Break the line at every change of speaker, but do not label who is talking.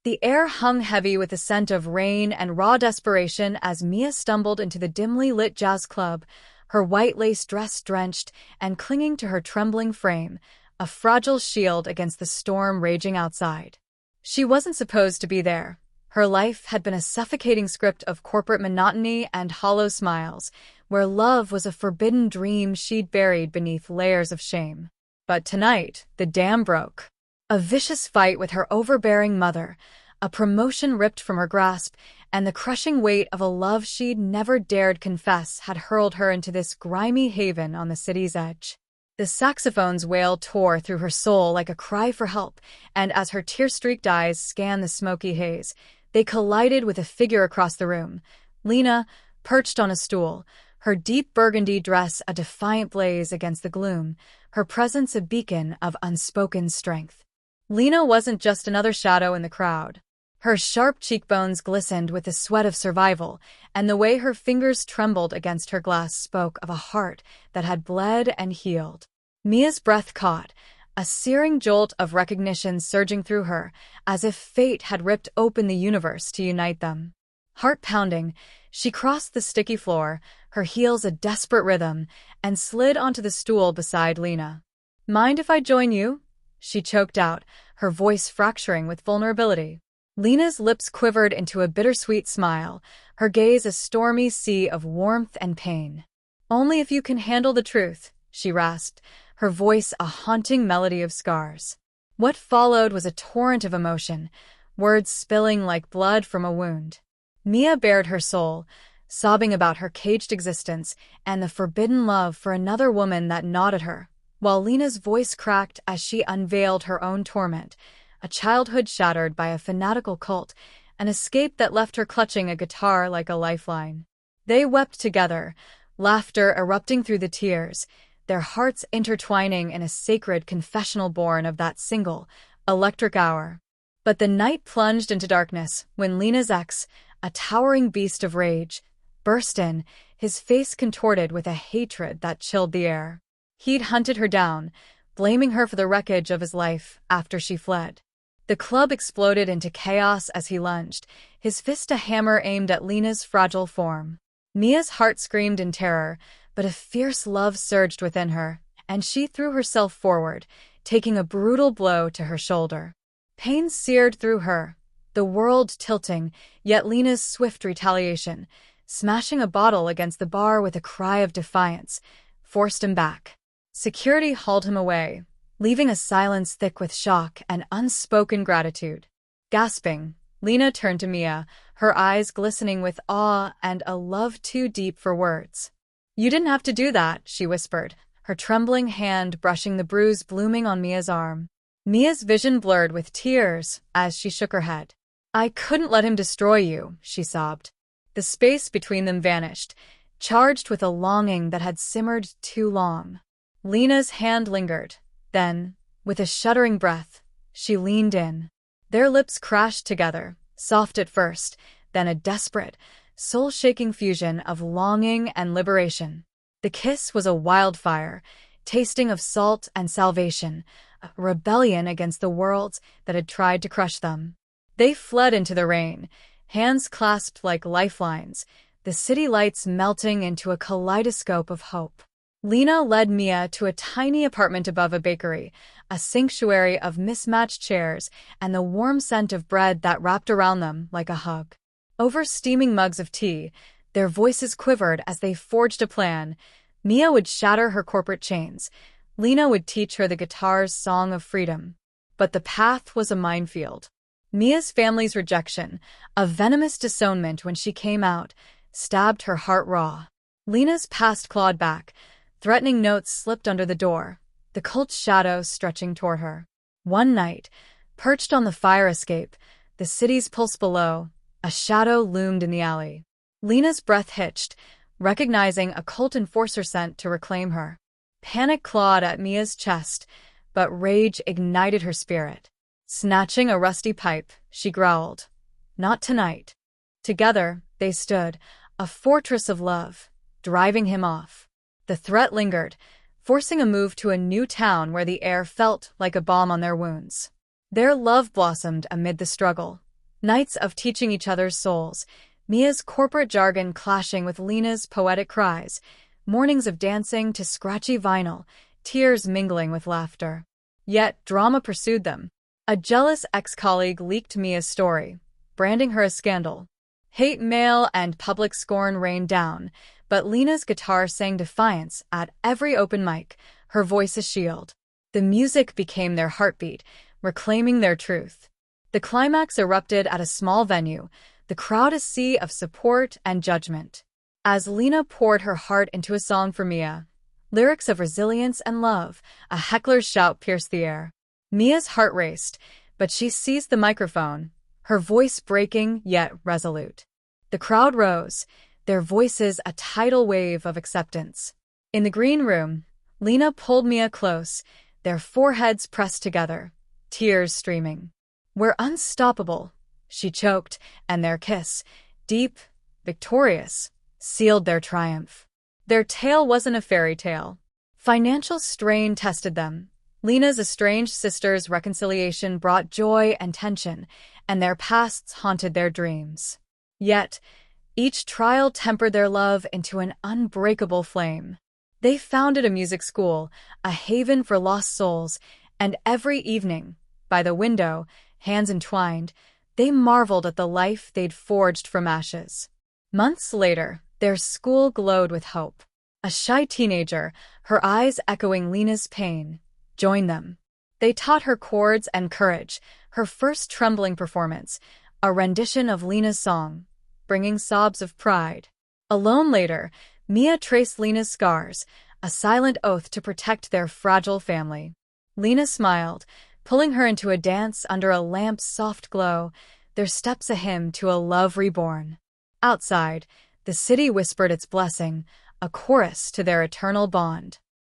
The air hung heavy with the scent of rain and raw desperation as Mia stumbled into the dimly lit jazz club, her white lace dress drenched and clinging to her trembling frame, a fragile shield against the storm raging outside. She wasn't supposed to be there. Her life had been a suffocating script of corporate monotony and hollow smiles, where love was a forbidden dream she'd buried beneath layers of shame. But tonight, the dam broke. A vicious fight with her overbearing mother, a promotion ripped from her grasp, and the crushing weight of a love she'd never dared confess had hurled her into this grimy haven on the city's edge. The saxophone's wail tore through her soul like a cry for help, and as her tear-streaked eyes scanned the smoky haze, they collided with a figure across the room. Lena, perched on a stool, her deep burgundy dress a defiant blaze against the gloom, her presence a beacon of unspoken strength. Lena wasn't just another shadow in the crowd. Her sharp cheekbones glistened with the sweat of survival, and the way her fingers trembled against her glass spoke of a heart that had bled and healed. Mia's breath caught, a searing jolt of recognition surging through her, as if fate had ripped open the universe to unite them. Heart pounding, she crossed the sticky floor, her heels a desperate rhythm, and slid onto the stool beside Lena. "Mind if I join you?" she choked out, her voice fracturing with vulnerability. Lena's lips quivered into a bittersweet smile, her gaze a stormy sea of warmth and pain. "Only if you can handle the truth," she rasped, her voice a haunting melody of scars. What followed was a torrent of emotion, words spilling like blood from a wound. Mia bared her soul, sobbing about her caged existence and the forbidden love for another woman that gnawed at her, while Lena's voice cracked as she unveiled her own torment, a childhood shattered by a fanatical cult, an escape that left her clutching a guitar like a lifeline. They wept together, laughter erupting through the tears, their hearts intertwining in a sacred confessional born of that single, electric hour. But the night plunged into darkness when Lena's ex, a towering beast of rage, burst in, his face contorted with a hatred that chilled the air. He'd hunted her down, blaming her for the wreckage of his life after she fled. The club exploded into chaos as he lunged, his fist a hammer aimed at Lena's fragile form. Mia's heart screamed in terror, but a fierce love surged within her, and she threw herself forward, taking a brutal blow to her shoulder. Pain seared through her, the world tilting, yet Lena's swift retaliation, smashing a bottle against the bar with a cry of defiance, forced him back. Security hauled him away, leaving a silence thick with shock and unspoken gratitude. Gasping, Lena turned to Mia, her eyes glistening with awe and a love too deep for words. "You didn't have to do that," she whispered, her trembling hand brushing the bruise blooming on Mia's arm. Mia's vision blurred with tears as she shook her head. "I couldn't let him destroy you," she sobbed. The space between them vanished, charged with a longing that had simmered too long. Lena's hand lingered. Then, with a shuddering breath, she leaned in. Their lips crashed together, soft at first, then a desperate, soul-shaking fusion of longing and liberation. The kiss was a wildfire, tasting of salt and salvation, a rebellion against the worlds that had tried to crush them. They fled into the rain, hands clasped like lifelines, the city lights melting into a kaleidoscope of hope. Lena led Mia to a tiny apartment above a bakery, a sanctuary of mismatched chairs and the warm scent of bread that wrapped around them like a hug. Over steaming mugs of tea, their voices quivered as they forged a plan. Mia would shatter her corporate chains. Lena would teach her the guitar's song of freedom. But the path was a minefield. Mia's family's rejection, a venomous disownment when she came out, stabbed her heart raw. Lena's past clawed back. Threatening notes slipped under the door, the cult's shadow stretching toward her. One night, perched on the fire escape, the city's pulse below, a shadow loomed in the alley. Lena's breath hitched, recognizing a cult enforcer sent to reclaim her. Panic clawed at Mia's chest, but rage ignited her spirit. Snatching a rusty pipe, she growled, "Not tonight." Together, they stood, a fortress of love, driving him off. The threat lingered, forcing a move to a new town where the air felt like a balm on their wounds. Their love blossomed amid the struggle, Nights of teaching each other's souls, Mia's corporate jargon clashing with Lena's poetic cries, mornings of dancing to scratchy vinyl, tears mingling with laughter. Yet drama pursued them. A jealous ex-colleague leaked Mia's story, branding her a scandal. Hate mail and public scorn rained down, but Lena's guitar sang defiance at every open mic, her voice a shield. The music became their heartbeat, reclaiming their truth. The climax erupted at a small venue, the crowd a sea of support and judgment. As Lena poured her heart into a song for Mia, lyrics of resilience and love, a heckler's shout pierced the air. Mia's heart raced, but she seized the microphone, her voice breaking yet resolute. The crowd rose, their voices a tidal wave of acceptance. In the green room, Lena pulled Mia close, their foreheads pressed together, tears streaming. "We're unstoppable," she choked, and their kiss, deep, victorious, sealed their triumph. Their tale wasn't a fairy tale. Financial strain tested them. Lena's estranged sister's reconciliation brought joy and tension, and their pasts haunted their dreams. Yet, each trial tempered their love into an unbreakable flame. They founded a music school, a haven for lost souls, and every evening, by the window, hands entwined, they marveled at the life they'd forged from ashes. Months later, their school glowed with hope. A shy teenager, her eyes echoing Lena's pain, joined them. They taught her chords and courage, her first trembling performance, a rendition of Lena's song, bringing sobs of pride. Alone later, Mia traced Lena's scars, a silent oath to protect their fragile family. Lena smiled, pulling her into a dance under a lamp's soft glow, their steps a hymn to a love reborn. Outside, the city whispered its blessing, a chorus to their eternal bond.